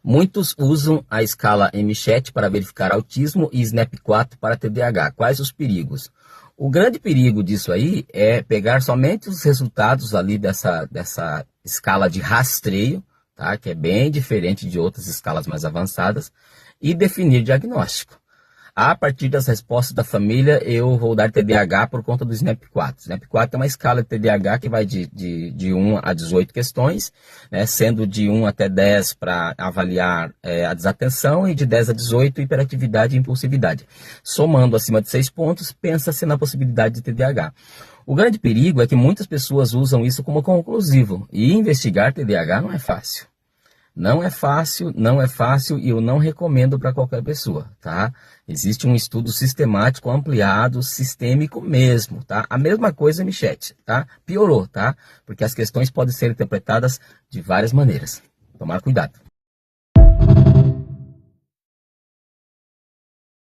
Muitos usam a escala MCHAT para verificar autismo e SNAP-4 para TDAH. Quais os perigos? O grande perigo disso aí é pegar somente os resultados ali dessa escala de rastreio, tá? Que é bem diferente de outras escalas mais avançadas, e definir diagnóstico. A partir das respostas da família, eu vou dar TDAH por conta do SNAP-4. O SNAP-4 é uma escala de TDAH que vai de 1 a 18 questões, né, sendo de 1 até 10 para avaliar a desatenção e de 10 a 18 hiperatividade e impulsividade. Somando acima de 6 pontos, pensa-se na possibilidade de TDAH. O grande perigo é que muitas pessoas usam isso como conclusivo, e investigar TDAH não é fácil. Não é fácil e eu não recomendo para qualquer pessoa, tá? Existe um estudo sistemático, ampliado, sistêmico mesmo, tá? A mesma coisa no chat, tá? Piorou, tá? Porque as questões podem ser interpretadas de várias maneiras. Tomar cuidado.